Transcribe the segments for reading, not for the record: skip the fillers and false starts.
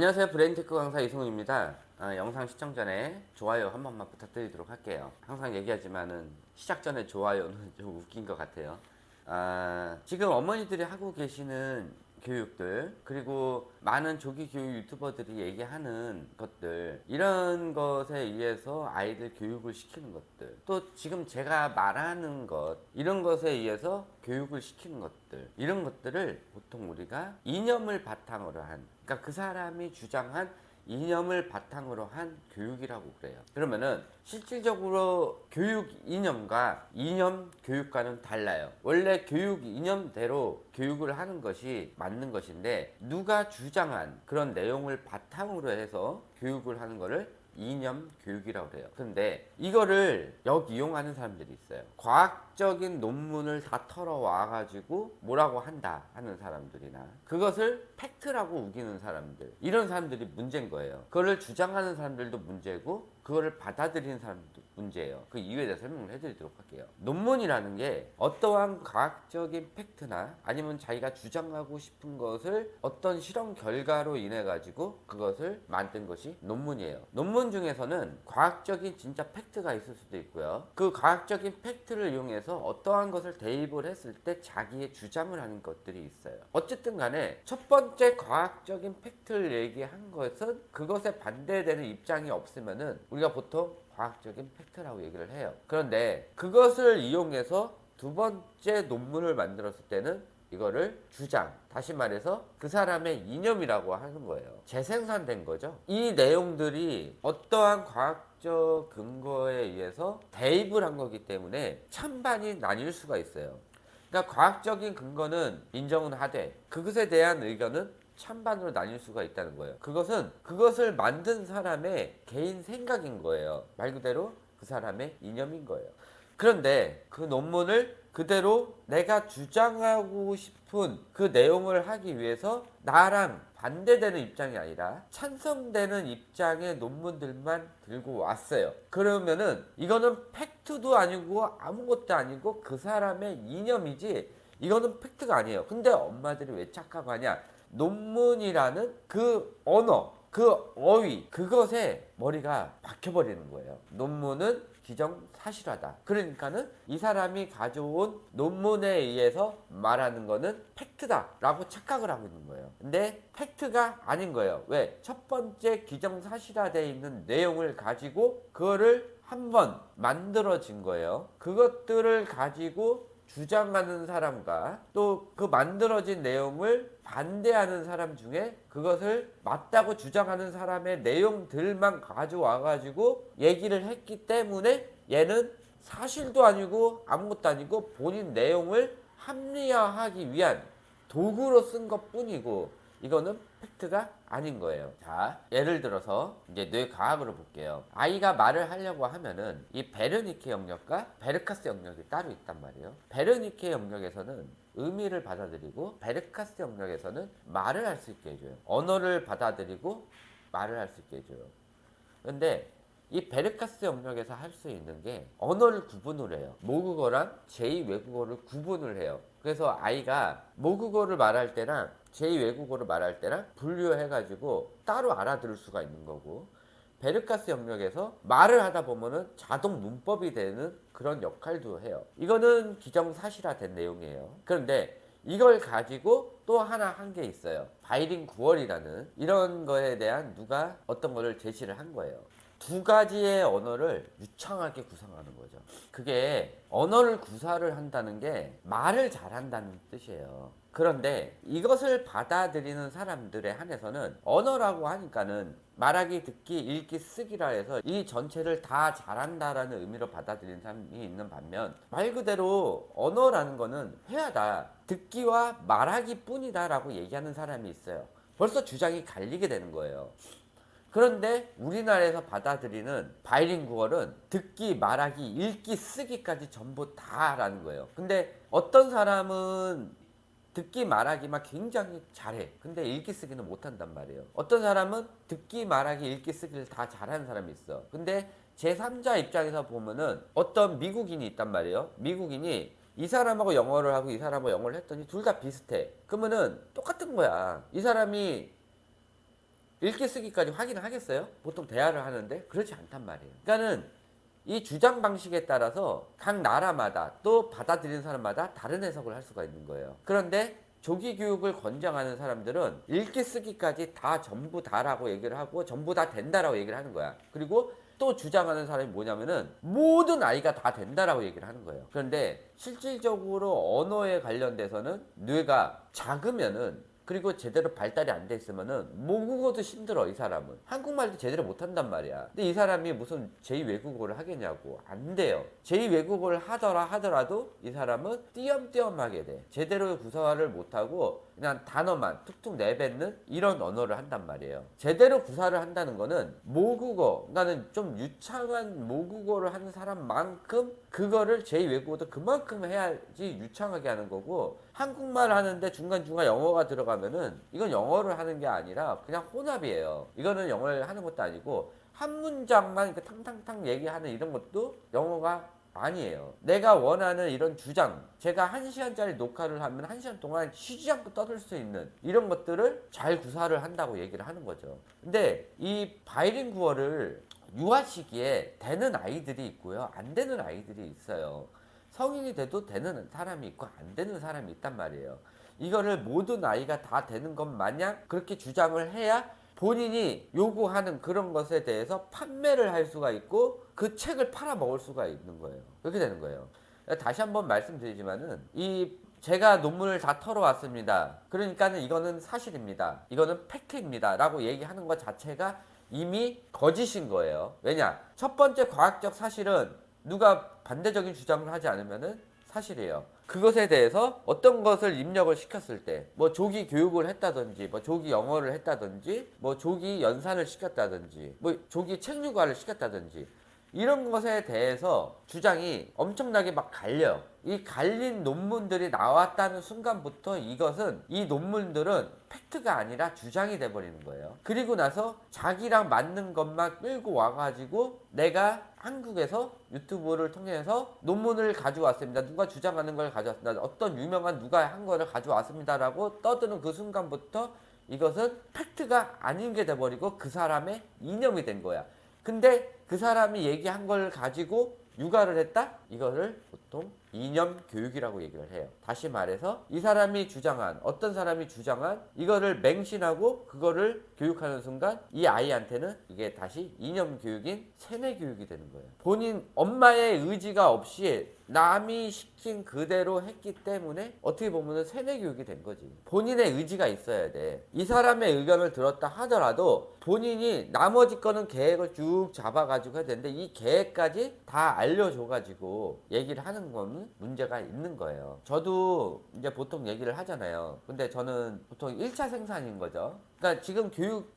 안녕하세요. 브레인테크 강사 이승훈입니다. 영상 시청 전에 좋아요 한 번만 부탁드리도록 할게요. 항상 얘기하지만은 시작 전에 좋아요는 좀 웃긴 것 같아요. 지금 어머니들이 하고 계시는 교육들, 그리고 많은 조기 교육 유튜버들이 얘기하는 것들, 이런 것에 의해서 아이들 교육을 시키는 것들, 또 지금 제가 말하는 것, 이런 것에 의해서 교육을 시키는 것들, 이런 것들을 보통 우리가 이념을 바탕으로 한, 그러니까 그 사람이 주장한 이념을 바탕으로 한 교육이라고 그래요. 그러면은 실질적으로 교육 이념과 이념 교육과는 달라요. 원래 교육 이념대로 교육을 하는 것이 맞는 것인데, 누가 주장한 그런 내용을 바탕으로 해서 교육을 하는 것을 이념 교육이라고 해요. 근데 이거를 역이용하는 사람들이 있어요. 과학적인 논문을 다 털어와 가지고 뭐라고 한다 하는 사람들이나, 그것을 팩트라고 우기는 사람들, 이런 사람들이 문제인 거예요. 그거를 주장하는 사람들도 문제고, 그거를 받아들이는 사람도 문제예요. 그 이유에 대해 설명을 해드리도록 할게요. 논문이라는 게 어떠한 과학적인 팩트나 아니면 자기가 주장하고 싶은 것을 어떤 실험 결과로 인해 가지고 그것을 만든 것이 논문이에요. 논문 중에서는 과학적인 진짜 팩트가 있을 수도 있고요. 그 과학적인 팩트를 이용해서 어떠한 것을 대입을 했을 때 자기의 주장을 하는 것들이 있어요. 어쨌든 간에 첫 번째 과학적인 팩트를 얘기한 것은 그것에 반대되는 입장이 없으면은 우리가 보통 과학적인 팩트라고 얘기를 해요. 그런데 그것을 이용해서 두 번째 논문을 만들었을 때는 이거를 주장, 다시 말해서 그 사람의 이념이라고 하는 거예요. 재생산된 거죠. 이 내용들이 어떠한 과학적 근거에 의해서 대입을 한 거기 때문에 찬반이 나뉠 수가 있어요. 그러니까 과학적인 근거는 인정은 하되 그것에 대한 의견은 찬반으로 나뉠 수가 있다는 거예요. 그것은 그것을 만든 사람의 개인 생각인 거예요. 말 그대로 그 사람의 이념인 거예요. 그런데 그 논문을 그대로 내가 주장하고 싶은 그 내용을 하기 위해서 나랑 반대되는 입장이 아니라 찬성되는 입장의 논문들만 들고 왔어요. 그러면은 이거는 팩트도 아니고 아무것도 아니고 그 사람의 이념이지, 이거는 팩트가 아니에요. 근데 엄마들이 왜 착각을 하냐? 논문이라는 그 언어, 그 어휘, 그것에 머리가 박혀버리는 거예요. 논문은 기정사실화다. 그러니까는 이 사람이 가져온 논문에 의해서 말하는 거는 팩트다 라고 착각을 하고 있는 거예요. 근데 팩트가 아닌 거예요. 왜? 첫 번째 기정사실화되어 있는 내용을 가지고 그거를 한번 만들어진 거예요. 그것들을 가지고 주장하는 사람과 또 그 만들어진 내용을 반대하는 사람 중에 그것을 맞다고 주장하는 사람의 내용들만 가져와 가지고 얘기를 했기 때문에 얘는 사실도 아니고 아무것도 아니고 본인 내용을 합리화하기 위한 도구로 쓴 것 뿐이고, 이거는 팩트가 아닌 거예요. 자, 예를 들어서 이제 뇌과학으로 볼게요. 아이가 말을 하려고 하면은 이 베르니케 영역과 베르카스 영역이 따로 있단 말이에요. 베르니케 영역에서는 의미를 받아들이고, 베르카스 영역에서는 말을 할 수 있게 해줘요. 언어를 받아들이고 말을 할 수 있게 해줘요. 근데 이 베르카스 영역에서 할 수 있는 게 언어를 구분을 해요. 모국어랑 제2외국어를 구분을 해요. 그래서 아이가 모국어를 말할 때랑 제2외국어를 말할 때랑 분류해가지고 따로 알아들을 수가 있는 거고, 베르카스 영역에서 말을 하다 보면은 자동 문법이 되는 그런 역할도 해요. 이거는 기정사실화된 내용이에요. 그런데 이걸 가지고 또 하나 한 게 있어요. 바이링구얼이라는 이런 거에 대한 누가 어떤 거를 제시를 한 거예요. 두 가지의 언어를 유창하게 구성하는 거죠. 그게 언어를 구사를 한다는 게 말을 잘한다는 뜻이에요. 그런데 이것을 받아들이는 사람들에 한해서는 언어라고 하니까는 말하기, 듣기, 읽기, 쓰기라 해서 이 전체를 다 잘한다라는 의미로 받아들이는 사람이 있는 반면, 말 그대로 언어라는 거는 회화다, 듣기와 말하기 뿐이다 라고 얘기하는 사람이 있어요. 벌써 주장이 갈리게 되는 거예요. 그런데 우리나라에서 받아들이는 바이링구얼은 듣기, 말하기, 읽기, 쓰기까지 전부 다라는 거예요. 근데 어떤 사람은 듣기, 말하기만 굉장히 잘해. 근데 읽기, 쓰기는 못한단 말이에요. 어떤 사람은 듣기, 말하기, 읽기, 쓰기를 다 잘하는 사람이 있어. 근데 제3자 입장에서 보면은 어떤 미국인이 있단 말이에요. 미국인이 이 사람하고 영어를 하고 이 사람하고 영어를 했더니 둘 다 비슷해. 그러면은 똑같은 거야. 이 사람이 읽기 쓰기까지 확인을 하겠어요? 보통 대화를 하는데 그렇지 않단 말이에요. 그러니까는 이 주장 방식에 따라서 각 나라마다 또 받아들이는 사람마다 다른 해석을 할 수가 있는 거예요. 그런데 조기 교육을 권장하는 사람들은 읽기 쓰기까지 다 전부 다라고 얘기를 하고 전부 다 된다라고 얘기를 하는 거야. 그리고 또 주장하는 사람이 뭐냐면은 모든 아이가 다 된다라고 얘기를 하는 거예요. 그런데 실질적으로 언어에 관련돼서는 뇌가 작으면은 그리고 제대로 발달이 안 돼 있으면은 모국어도 힘들어. 이 사람은 한국말도 제대로 못한단 말이야. 근데 이 사람이 무슨 제2외국어를 하겠냐고. 안 돼요. 제2외국어를 하더라도 이 사람은 띄엄띄엄하게 돼. 제대로 구사를 못하고 그냥 단어만 툭툭 내뱉는 이런 언어를 한단 말이에요. 제대로 구사를 한다는 거는 모국어, 그러니까는 좀 유창한 모국어를 하는 사람만큼 그거를 제2외국어도 그만큼 해야지 유창하게 하는 거고, 한국말 하는데 중간중간 영어가 들어가면은 이건 영어를 하는 게 아니라 그냥 혼합이에요. 이거는 영어를 하는 것도 아니고 한 문장만 탕탕탕 얘기하는 이런 것도 영어가 아니에요. 내가 원하는 이런 주장, 제가 1시간짜리 녹화를 하면 1시간 동안 쉬지 않고 떠들 수 있는 이런 것들을 잘 구사를 한다고 얘기를 하는 거죠. 근데 이 바이링구어를 유아 시기에 되는 아이들이 있고요, 안 되는 아이들이 있어요. 성인이 돼도 되는 사람이 있고 안 되는 사람이 있단 말이에요. 이거를 모든 아이가 다 되는 것 마냥 그렇게 주장을 해야 본인이 요구하는 그런 것에 대해서 판매를 할 수가 있고 그 책을 팔아먹을 수가 있는 거예요. 그렇게 되는 거예요. 다시 한번 말씀드리지만은 제가 논문을 다 털어왔습니다. 그러니까는 이거는 사실입니다. 이거는 팩트입니다. 라고 얘기하는 것 자체가 이미 거짓인 거예요. 왜냐? 첫 번째 과학적 사실은 누가 반대적인 주장을 하지 않으면은 사실이에요. 그것에 대해서 어떤 것을 입력을 시켰을 때, 뭐 조기 교육을 했다든지, 뭐 조기 영어를 했다든지, 뭐 조기 연산을 시켰다든지, 뭐 조기 책류과를 시켰다든지, 이런 것에 대해서 주장이 엄청나게 막 갈려요. 이 갈린 논문들이 나왔다는 순간부터 이 논문들은 팩트가 아니라 주장이 돼버리는 거예요. 그리고 나서 자기랑 맞는 것만 끌고 와가지고 내가 한국에서 유튜브를 통해서 논문을 가져왔습니다. 누가 주장하는 걸 가져왔습니다. 어떤 유명한 누가 한 거를 가져왔습니다라고 떠드는 그 순간부터 이것은 팩트가 아닌 게 돼버리고 그 사람의 이념이 된 거야. 근데 그 사람이 얘기한 걸 가지고 육아를 했다? 이거를 보통 이념 교육이라고 얘기를 해요. 다시 말해서 이 사람이 주장한, 어떤 사람이 주장한 이거를 맹신하고 그거를 교육하는 순간 이 아이한테는 이게 다시 이념 교육인 세뇌 교육이 되는 거예요. 본인 엄마의 의지가 없이 남이 시킨 그대로 했기 때문에 어떻게 보면 세뇌 교육이 된 거지. 본인의 의지가 있어야 돼. 이 사람의 의견을 들었다 하더라도 본인이 나머지 거는 계획을 쭉 잡아가지고 해야 되는데 이 계획까지 다 알려줘가지고 얘기를 하는 거는 문제가 있는 거예요. 저도 이제 보통 얘기를 하잖아요. 근데 저는 보통 1차 생산인 거죠. 그러니까 지금 교육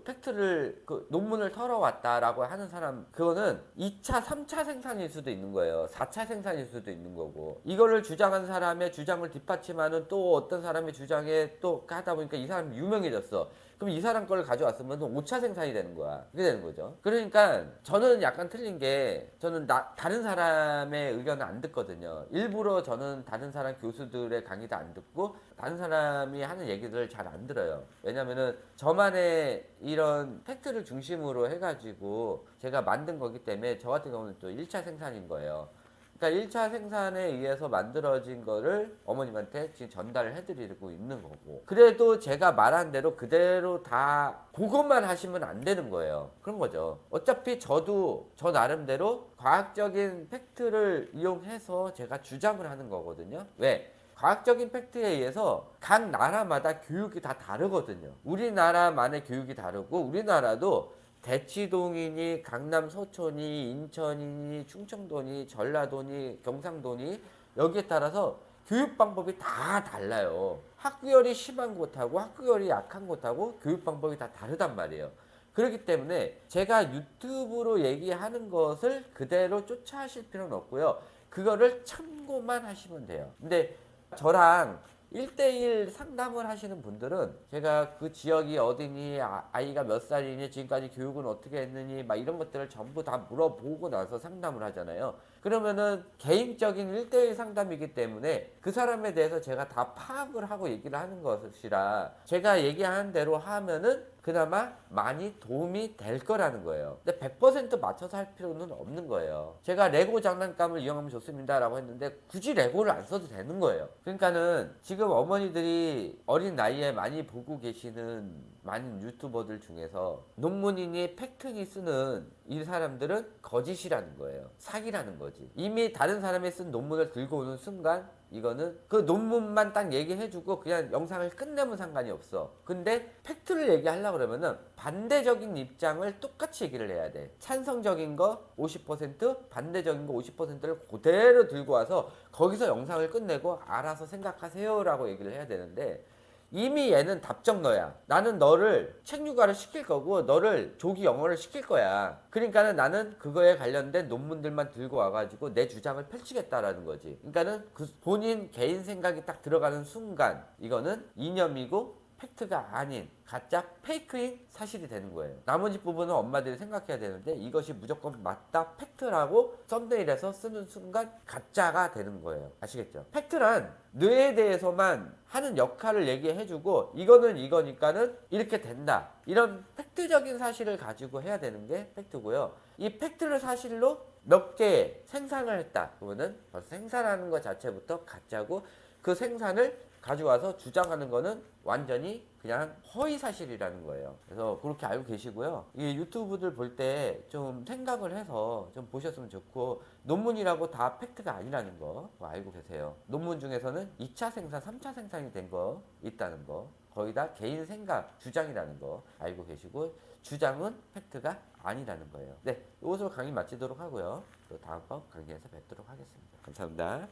팩트를 논문을 털어왔다라고 하는 사람, 그거는 2차, 3차 생산일 수도 있는 거예요. 4차 생산일 수도 있는 거고, 이거를 주장한 사람의 주장을 뒷받침하는 또 어떤 사람의 주장에 또 하다 보니까 이 사람이 유명해졌어. 그럼 이 사람 거를 가져왔으면 5차 생산이 되는 거야. 그게 되는 거죠. 그러니까 저는 약간 틀린 게, 저는 다른 사람의 의견을 안 듣거든요. 일부러 저는 다른 사람 교수들의 강의도 안 듣고 다른 사람이 하는 얘기들을 잘 안 들어요. 왜냐면은 저만의 이런 팩트를 중심으로 해가지고 제가 만든 거기 때문에 저 같은 경우는 또 1차 생산인 거예요. 그러니까 1차 생산에 의해서 만들어진 거를 어머님한테 지금 전달을 해드리고 있는 거고, 그래도 제가 말한 대로 그대로 다 그것만 하시면 안 되는 거예요. 그런 거죠. 어차피 저도 저 나름대로 과학적인 팩트를 이용해서 제가 주장을 하는 거거든요. 왜? 과학적인 팩트에 의해서 각 나라마다 교육이 다 다르거든요. 우리나라만의 교육이 다르고, 우리나라도 대치동이니 강남 서초니 인천이니 충청도니 전라도니 경상도니 여기에 따라서 교육 방법이 다 달라요. 학구열이 심한 곳하고 학구열이 약한 곳하고 교육 방법이 다 다르단 말이에요. 그렇기 때문에 제가 유튜브로 얘기하는 것을 그대로 쫓아하실 필요는 없고요. 그거를 참고만 하시면 돼요. 근데 저랑 1대1 상담을 하시는 분들은 제가 그 지역이 어디니, 아이가 몇 살이니, 지금까지 교육은 어떻게 했느니 막 이런 것들을 전부 다 물어보고 나서 상담을 하잖아요. 그러면은 개인적인 1대1 상담이기 때문에 그 사람에 대해서 제가 다 파악을 하고 얘기를 하는 것이라 제가 얘기하는 대로 하면은 그나마 많이 도움이 될 거라는 거예요. 근데 100% 맞춰서 할 필요는 없는 거예요. 제가 레고 장난감을 이용하면 좋습니다 라고 했는데 굳이 레고를 안 써도 되는 거예요. 그러니까는 지금 어머니들이 어린 나이에 많이 보고 계시는 많은 유튜버들 중에서 논문이니 팩트니 쓰는 이 사람들은 거짓이라는 거예요. 사기라는 거지. 이미 다른 사람이 쓴 논문을 들고 오는 순간 이거는 그 논문만 딱 얘기해주고 그냥 영상을 끝내면 상관이 없어. 근데 팩트를 얘기하려고 그러면은 반대적인 입장을 똑같이 얘기를 해야 돼. 찬성적인 거 50%, 반대적인 거 50%를 그대로 들고 와서 거기서 영상을 끝내고 알아서 생각하세요 라고 얘기를 해야 되는데 이미 얘는 답정너야. 나는 너를 책 육아를 시킬 거고 너를 조기 영어를 시킬 거야. 그러니까는 나는 그거에 관련된 논문들만 들고 와가지고 내 주장을 펼치겠다라는 거지. 그러니까는 그 본인 개인 생각이 딱 들어가는 순간 이거는 이념이고 팩트가 아닌 가짜 페이크인 사실이 되는 거예요. 나머지 부분은 엄마들이 생각해야 되는데 이것이 무조건 맞다 팩트라고 썸네일에서 쓰는 순간 가짜가 되는 거예요. 아시겠죠? 팩트란 뇌에 대해서만 하는 역할을 얘기해주고 이거는 이거니까는 이렇게 된다. 이런 팩트적인 사실을 가지고 해야 되는 게 팩트고요. 이 팩트를 사실로 몇 개 생산을 했다. 그러면은 벌써 생산하는 것 자체부터 가짜고 그 생산을 가져와서 주장하는 거는 완전히 그냥 허위 사실이라는 거예요. 그래서 그렇게 알고 계시고요. 이 유튜브들 볼 때 좀 생각을 해서 좀 보셨으면 좋고 논문이라고 다 팩트가 아니라는 거 알고 계세요. 논문 중에서는 2차 생산, 3차 생산이 된 거 있다는 거 거의 다 개인 생각, 주장이라는 거 알고 계시고 주장은 팩트가 아니라는 거예요. 네, 이것으로 강의 마치도록 하고요. 또 다음번 강의에서 뵙도록 하겠습니다. 감사합니다.